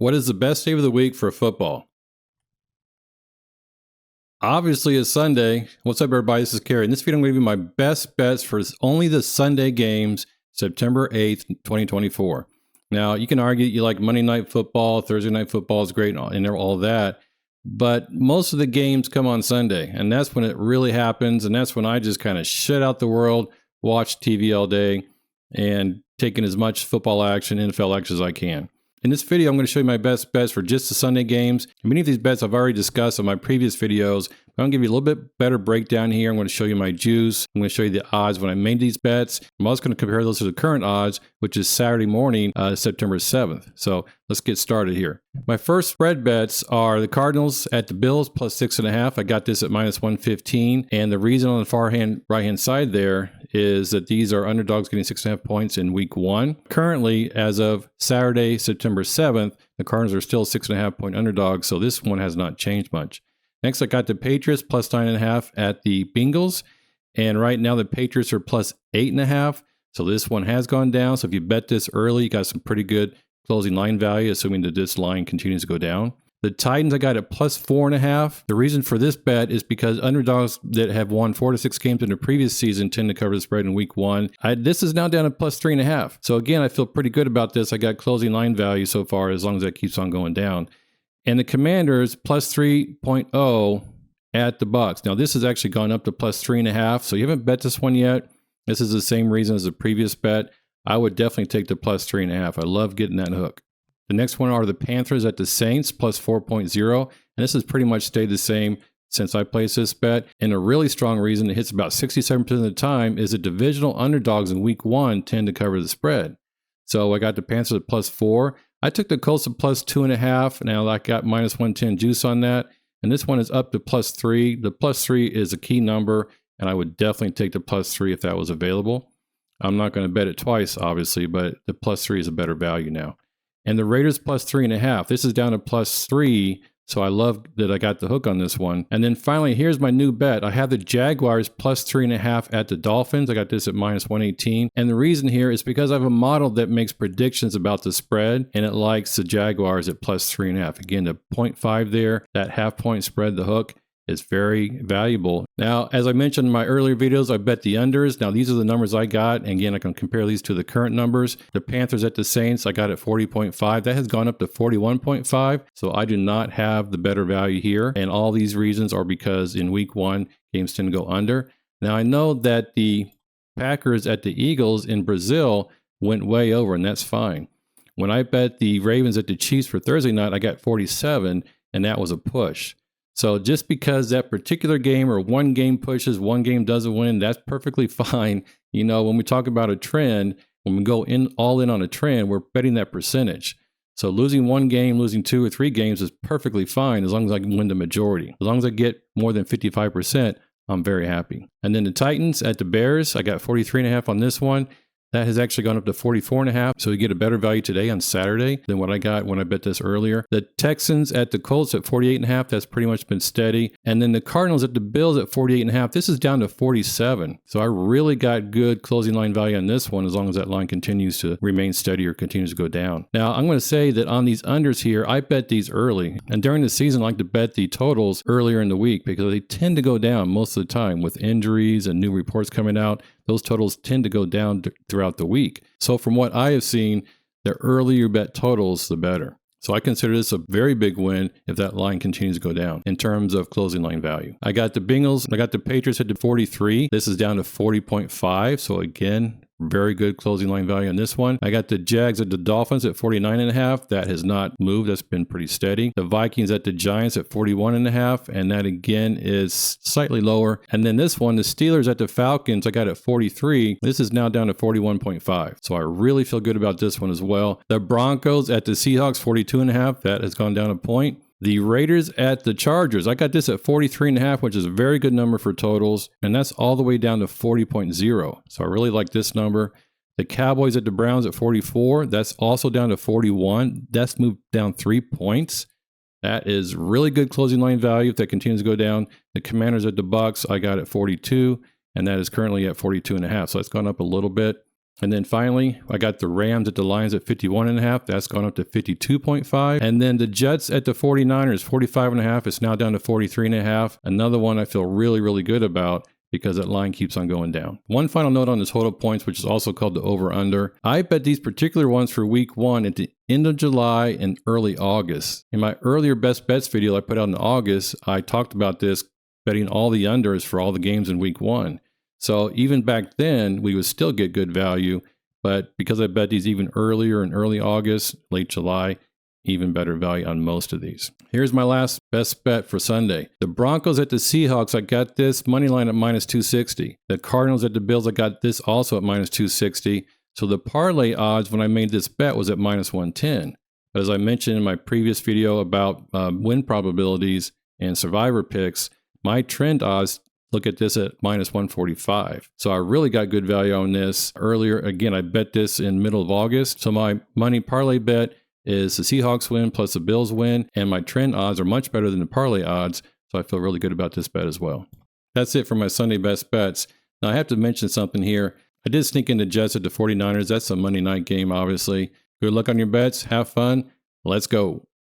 What is the best day of the week for football? Obviously, it's Sunday. What's up, everybody? This is Kerry. In this video, I'm going to give you my best bets for only the Sunday games, September 8th, 2024. Now, you can argue you like Monday Night Football, Thursday Night Football is great, and all that. But most of the games come on Sunday, and that's when it really happens. And that's when I just kind of shut out the world, watch TV all day, and take in as much football action, NFL action as I can. In this video, I'm going to show you my best bets for just the Sunday games. And many of these bets I've already discussed in my previous videos. I'm going to give you a little bit better breakdown here. I'm going to show you my juice. I'm going to show you the odds when I made these bets. I'm also going to compare those to the current odds, which is Saturday morning, September 7th. So let's get started here. My first spread bets are the Cardinals at the Bills plus 6.5. I got this at minus 115. And the reason on the right-hand side there is that these are underdogs getting 6.5 points in week 1. Currently, as of Saturday, September 7th, the Cardinals are still 6.5 point underdogs. So this one has not changed much. Next, I got the Patriots plus 9.5 at the Bengals. And right now, the Patriots are plus 8.5. So this one has gone down. So if you bet this early, you got some pretty good closing line value, assuming that this line continues to go down. The Titans, I got at plus 4.5. The reason for this bet is because underdogs that have won 4 to 6 games in the previous season tend to cover the spread in week 1. This is now down to plus 3.5. So again, I feel pretty good about this. I got closing line value so far, as long as that keeps on going down. And the Commanders plus 3.0 at the Bucks. Now this has actually gone up to plus 3.5. So you haven't bet this one yet. This is the same reason as the previous bet. I would definitely take the plus 3.5. I love getting that hook. The next one are the Panthers at the Saints plus 4.0. And this has pretty much stayed the same since I placed this bet. And a really strong reason it hits about 67% of the time is that divisional underdogs in week 1 tend to cover the spread. So I got the Panthers at plus 4. I took the Colts at plus 2.5. Now I got minus 110 juice on that. And this one is up to plus 3. The plus 3 is a key number. And I would definitely take the plus 3 if that was available. I'm not going to bet it twice, obviously, but the plus 3 is a better value now. And the Raiders plus 3.5. This is down to plus 3. So I love that I got the hook on this one. And then finally, here's my new bet. I have the Jaguars plus 3.5 at the Dolphins. I got this at minus 118. And the reason here is because I have a model that makes predictions about the spread, and it likes the Jaguars at plus 3.5. Again, the 0.5 there, that half-point spread, the hook, is very valuable. Now, as I mentioned in my earlier videos, I bet the unders. Now, these are the numbers I got. And again, I can compare these to the current numbers. The Panthers at the Saints, I got at 40.5. That has gone up to 41.5. So I do not have the better value here. And all these reasons are because in week 1, games tend to go under. Now, I know that the Packers at the Eagles in Brazil went way over, and that's fine. When I bet the Ravens at the Chiefs for Thursday night, I got 47, and that was a push. So just because that particular game or one game pushes, one game doesn't win, that's perfectly fine. You know, when we talk about a trend, when we go all in on a trend, we're betting that percentage. So losing one game, losing 2 or 3 games is perfectly fine as long as I can win the majority. As long as I get more than 55%, I'm very happy. And then the Titans at the Bears, I got 43.5 on this one. That has actually gone up to 44.5. So you get a better value today on Saturday than what I got when I bet this earlier. The Texans at the Colts at 48.5. That's pretty much been steady. And then the Cardinals at the Bills at 48.5. This is down to 47. So I really got good closing line value on this one as long as that line continues to remain steady or continues to go down. Now, I'm going to say that on these unders here, I bet these early. And during the season, I like to bet the totals earlier in the week because they tend to go down most of the time with injuries and new reports coming out. Those totals tend to go down throughout the week. So from what I have seen, the earlier you bet totals, the better. So I consider this a very big win if that line continues to go down in terms of closing line value. I got the Bengals, I got the Patriots at 43. This is down to 40.5. So again, very good closing line value on this one. I got the Jags at the Dolphins at 49.5. That has not moved. That's been pretty steady. The Vikings at the Giants at 41.5. And that again is slightly lower. And then this one, the Steelers at the Falcons, I got at 43. This is now down to 41.5. So I really feel good about this one as well. The Broncos at the Seahawks, 42.5. That has gone down a point. The Raiders at the Chargers, I got this at 43.5, which is a very good number for totals. And that's all the way down to 40.0. So I really like this number. The Cowboys at the Browns at 44. That's also down to 41. That's moved down 3 points. That is really good closing line value if that continues to go down. The Commanders at the Bucks, I got at 42. And that is currently at 42.5. So it's gone up a little bit. And then finally, I got the Rams at the Lions at 51.5. That's gone up to 52.5. And then the Jets at the 49ers, 45.5. It's now down to 43.5. Another one I feel really, really good about because that line keeps on going down. One final note on this Holdup Points, which is also called the over-under. I bet these particular ones for week 1 at the end of July and early August. In my earlier best bets video I put out in August, I talked about this, betting all the unders for all the games in week 1. So even back then, we would still get good value, but because I bet these even earlier in early August, late July, even better value on most of these. Here's my last best bet for Sunday. The Broncos at the Seahawks, I got this money line at minus 260. The Cardinals at the Bills, I got this also at minus 260. So the parlay odds when I made this bet was at minus 110. But as I mentioned in my previous video about win probabilities and survivor picks, my trend odds look at this at minus 145. So I really got good value on this earlier. Again, I bet this in middle of August. So my money parlay bet is the Seahawks win plus the Bills win. And my trend odds are much better than the parlay odds. So I feel really good about this bet as well. That's it for my Sunday best bets. Now I have to mention something here. I did sneak in the Jets at the 49ers. That's a Monday night game, obviously. Good luck on your bets. Have fun. Let's go.